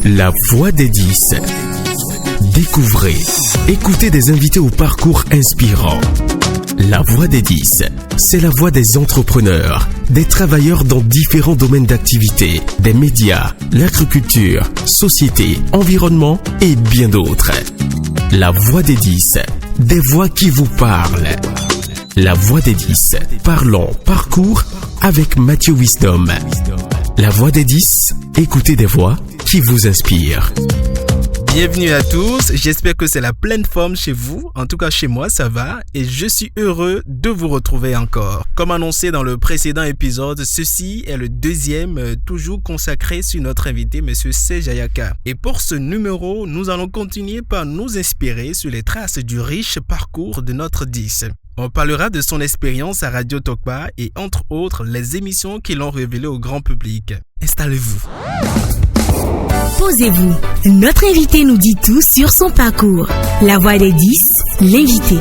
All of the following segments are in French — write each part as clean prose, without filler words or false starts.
La voix des 10. Découvrez, écoutez des invités au parcours inspirant. La voix des 10, c'est la voix des entrepreneurs, des travailleurs dans différents domaines d'activité, des médias, l'agriculture, société, environnement et bien d'autres. La voix des 10, des voix qui vous parlent. La voix des 10, parlons, parcours avec Mathieu Wisdom. La voix des 10, écoutez des voix qui vous inspirent. Bienvenue à tous, j'espère que c'est la pleine forme chez vous, en tout cas chez moi ça va et je suis heureux de vous retrouver encore. Comme annoncé dans le précédent épisode, ceci est le deuxième toujours consacré sur notre invité Monsieur Sejayaka. Et pour ce numéro, nous allons continuer par nous inspirer sur les traces du riche parcours de notre 10. On parlera de son expérience à Radio Tokpa et entre autres les émissions qui l'ont révélé au grand public. Installez-vous. Posez-vous. Notre invité nous dit tout sur son parcours. La voix des 10, l'invité.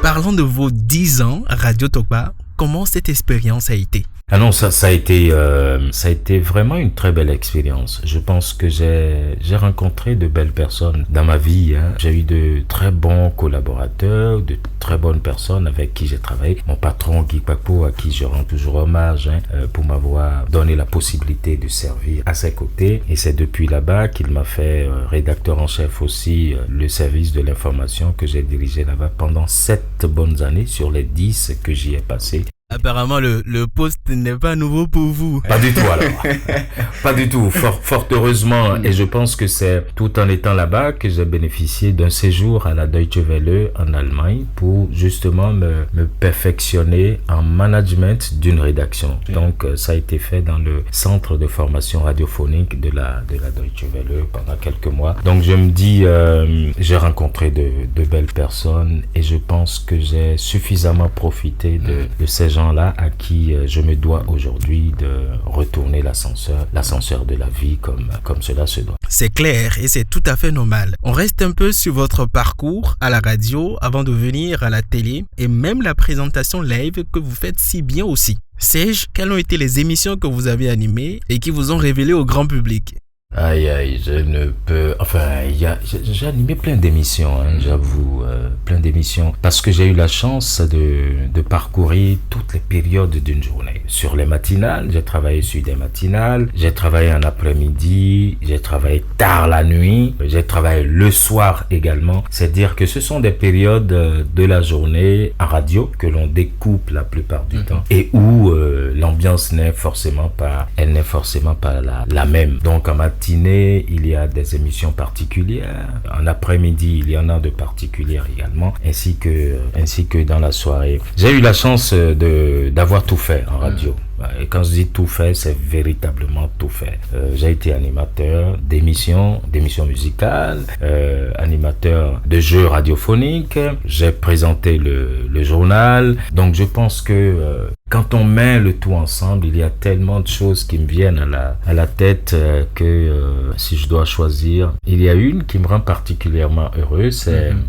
Parlons de vos 10 ans à Radio Tokpa. Comment cette expérience a été? Ah non, ça a été vraiment une très belle expérience. Je pense que j'ai rencontré de belles personnes dans ma vie. J'ai eu de très bons collaborateurs, de très bonnes personnes avec qui j'ai travaillé. Mon patron Guy Papo, à qui je rends toujours hommage pour m'avoir donné la possibilité de servir à ses côtés. Et c'est depuis là-bas qu'il m'a fait rédacteur en chef aussi le service de l'information que j'ai dirigé là-bas pendant 7 bonnes années sur les 10 que j'y ai passé. Apparemment, le poste n'est pas nouveau pour vous. Pas du tout alors. Pas du tout. Fort heureusement. Et je pense que c'est tout en étant là-bas que j'ai bénéficié d'un séjour à la Deutsche Welle en Allemagne pour justement me perfectionner en management d'une rédaction. Donc, ça a été fait dans le centre de formation radiophonique de la Deutsche Welle pendant quelques mois. Donc, je me dis, j'ai rencontré de belles personnes et je pense que j'ai suffisamment profité de ces gens là à qui je me dois aujourd'hui de retourner l'ascenseur de la vie comme cela se doit. C'est clair et c'est tout à fait normal. On reste un peu sur votre parcours à la radio avant de venir à la télé et même la présentation live que vous faites si bien aussi. Serge, quelles ont été les émissions que vous avez animées et qui vous ont révélé au grand public? Aïe, je ne peux... Enfin, j'ai animé plein d'émissions, j'avoue, plein d'émissions. Parce que j'ai eu la chance de parcourir toutes les périodes d'une journée. Sur les matinales, j'ai travaillé sur des matinales, j'ai travaillé en après-midi, j'ai travaillé tard la nuit, j'ai travaillé le soir également. C'est-à-dire que ce sont des périodes de la journée en radio que l'on découpe la plupart du temps et où l'ambiance n'est forcément pas la même. Donc, en matinée, il y a des émissions particulières. En après-midi, il y en a de particulières également, ainsi que dans la soirée. J'ai eu la chance d'avoir tout fait en radio. Et quand je dis tout fait, c'est véritablement tout fait. J'ai été animateur d'émissions musicales, animateur de jeux radiophoniques. J'ai présenté le journal. Donc je pense que quand on met le tout ensemble, il y a tellement de choses qui me viennent à la tête que si je dois choisir, il y a une qui me rend particulièrement heureux.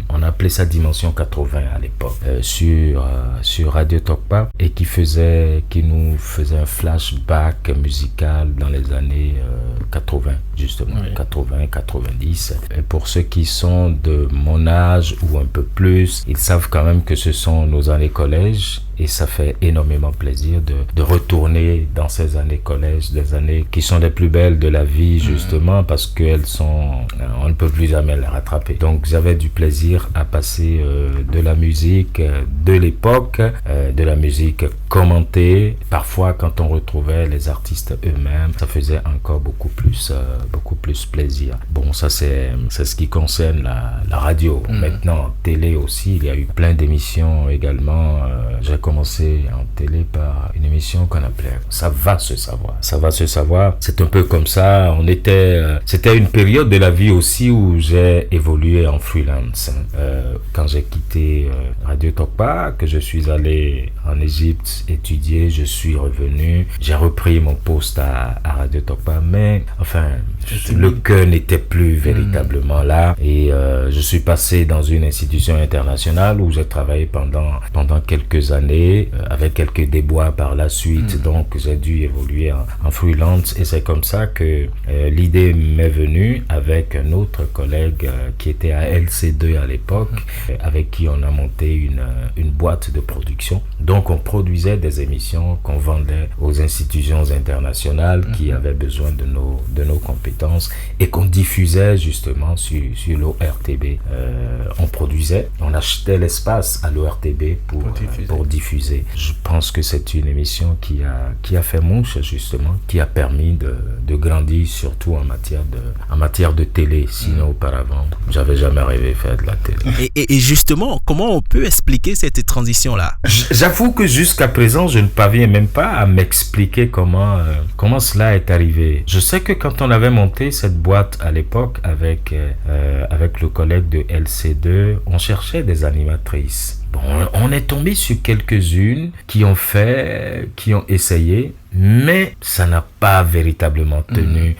On appelait ça Dimension 80 à l'époque sur Radio Tokpa et qui nous faisait un flashback musical dans les années 80 justement, 80-90. Et pour ceux qui sont de mon âge ou un peu plus, ils savent quand même que ce sont nos années collège. Et ça fait énormément plaisir de retourner dans ces années collège, des années qui sont les plus belles de la vie justement parce qu'elles sont, on ne peut plus jamais les rattraper. Donc j'avais du plaisir à passer de la musique de l'époque, de la musique commentée. Parfois quand on retrouvait les artistes eux-mêmes, ça faisait encore beaucoup plus plaisir. Bon, ça c'est ce qui concerne la radio. Maintenant, télé aussi, il y a eu plein d'émissions également. J'ai commencé en télé par une émission qu'on appelait Ça va se savoir. Ça va se savoir. C'est un peu comme ça. C'était une période de la vie aussi où j'ai évolué en freelance. Quand j'ai quitté Radio Tokpa, que je suis allé en Égypte étudier, je suis revenu. J'ai repris mon poste à Radio Tokpa, mais enfin, le cœur n'était plus véritablement là. Et je suis passé dans une institution internationale où j'ai travaillé pendant quelques années journée, avec quelques déboires par la suite. Donc j'ai dû évoluer en freelance, et c'est comme ça que l'idée m'est venue avec un autre collègue qui était à LC2 à l'époque, avec qui on a monté une boîte de production. Donc on produisait des émissions qu'on vendait aux institutions internationales qui avaient besoin de nos compétences, et qu'on diffusait justement sur l'ORTB. On produisait, on achetait l'espace à l'ORTB pour diffuser. Je pense que c'est une émission qui a fait mouche, justement, qui a permis de grandir, surtout en matière de télé. Sinon, auparavant, j'avais jamais rêvé de faire de la télé. Et justement, comment on peut expliquer cette transition-là? J'avoue que jusqu'à présent, je ne parviens même pas à m'expliquer comment cela est arrivé. Je sais que quand on avait monté cette boîte à l'époque avec le collègue de LC2, on cherchait des animatrices. Bon, on est tombé sur quelques-unes qui ont essayé, mais ça n'a pas véritablement tenu,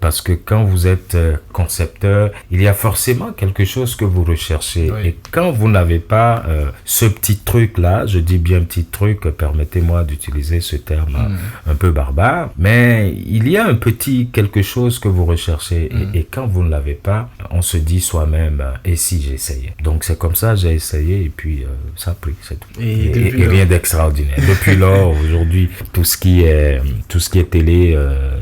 parce que quand vous êtes concepteur, il y a forcément quelque chose que vous recherchez. Oui. Et quand vous n'avez pas ce petit truc-là, je dis bien petit truc, permettez-moi d'utiliser ce terme un peu barbare, mais il y a un petit quelque chose que vous recherchez, et quand vous ne l'avez pas, on se dit soi-même, et si j'essayais? Donc c'est comme ça, j'ai essayé, et puis ça a pris, c'est tout. Et rien d'extraordinaire. Depuis lors, aujourd'hui, tout ce qui est télé,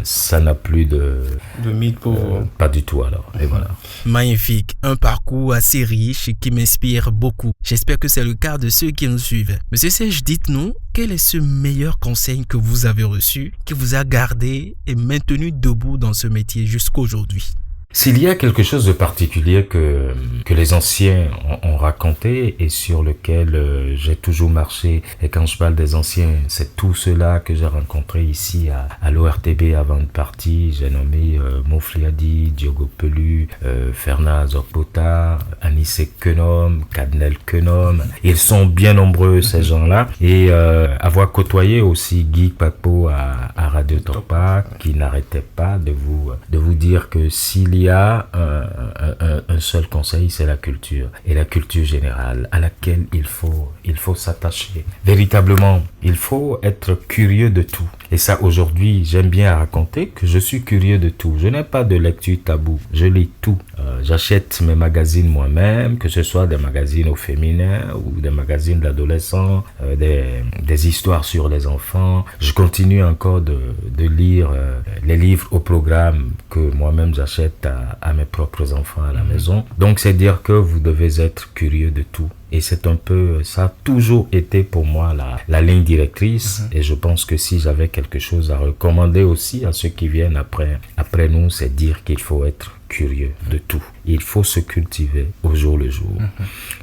ça n'a plus de mythe pour vous. Pas du tout, alors. Et voilà. Magnifique, un parcours assez riche qui m'inspire beaucoup. J'espère que c'est le cas de ceux qui nous suivent. Monsieur Serge, dites-nous, quel est ce meilleur conseil que vous avez reçu, qui vous a gardé et maintenu debout dans ce métier jusqu'à aujourd'hui? S'il y a quelque chose de particulier que les anciens ont raconté et sur lequel j'ai toujours marché, et quand je parle des anciens, c'est tous ceux-là que j'ai rencontrés ici à l'ORTB avant de partir. J'ai nommé Mofliadi, Diogo Pelu, Fernaz Okpota, Anissé Kenom, Cadnel Kenom. Ils sont bien nombreux, ces gens-là. Et avoir côtoyé aussi Guy Papo à Radio Topa, qui n'arrêtait pas de vous dire que s'il y a un seul conseil, c'est la culture, et la culture générale à laquelle il faut s'attacher. Véritablement, il faut être curieux de tout. Et ça, aujourd'hui, j'aime bien raconter que je suis curieux de tout. Je n'ai pas de lecture tabou. Je lis tout. J'achète mes magazines moi-même, que ce soit des magazines au féminin ou des magazines d'adolescents, des histoires sur les enfants. Je continue encore de lire les livres au programme que moi-même j'achète à mes propres enfants à la maison. Donc, c'est dire que vous devez être curieux de tout. Et c'est un peu, ça a toujours été pour moi la ligne directrice. Et je pense que si j'avais quelque chose à recommander aussi à ceux qui viennent après nous, c'est dire qu'il faut être curieux de tout. Il faut se cultiver au jour le jour.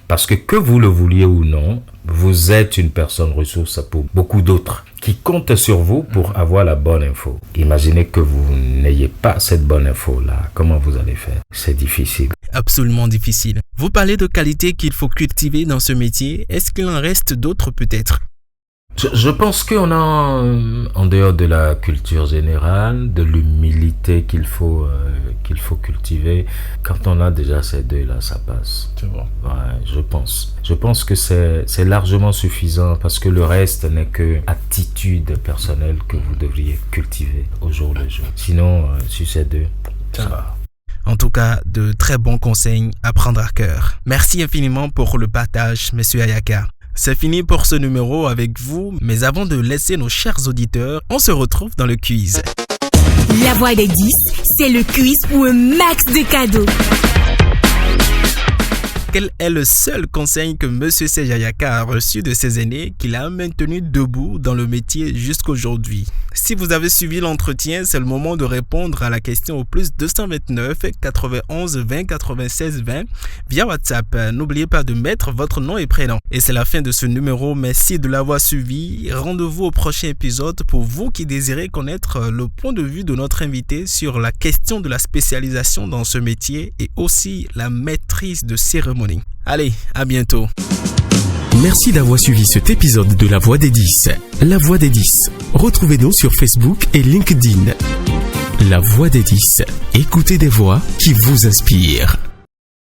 Parce que vous le vouliez ou non, vous êtes une personne ressource pour beaucoup d'autres qui comptent sur vous pour avoir la bonne info. Imaginez que vous n'ayez pas cette bonne info-là. Comment vous allez faire? C'est difficile. Absolument difficile. Vous parlez de qualités qu'il faut cultiver dans ce métier. Est-ce qu'il en reste d'autres peut-être? Je pense qu'on a, en dehors de la culture générale, de l'humilité qu'il faut cultiver. Quand on a déjà ces deux-là, ça passe. C'est bon. Ouais, je pense. Je pense que c'est largement suffisant, parce que le reste n'est que attitude personnelle que vous devriez cultiver au jour le jour. Sinon, sur ces deux, ça va. En tout cas, de très bons conseils à prendre à cœur. Merci infiniment pour le partage, Monsieur Ayaka. C'est fini pour ce numéro avec vous, mais avant de laisser nos chers auditeurs, on se retrouve dans le quiz. La voix des 10, c'est le quiz pour un max de cadeaux. Quel est le seul conseil que Monsieur Serge Ayaka a reçu de ses aînés qu'il a maintenu debout dans le métier jusqu'aujourd'hui? Si vous avez suivi l'entretien, c'est le moment de répondre à la question au plus 229 91 20 96 20 via WhatsApp. N'oubliez pas de mettre votre nom et prénom. Et c'est la fin de ce numéro. Merci de l'avoir suivi. Rendez-vous au prochain épisode pour vous qui désirez connaître le point de vue de notre invité sur la question de la spécialisation dans ce métier et aussi la maîtrise de cérémonie. Allez, à bientôt. Merci d'avoir suivi cet épisode de La Voix des 10. La Voix des 10. Retrouvez-nous sur Facebook et LinkedIn. La Voix des 10. Écoutez des voix qui vous inspirent.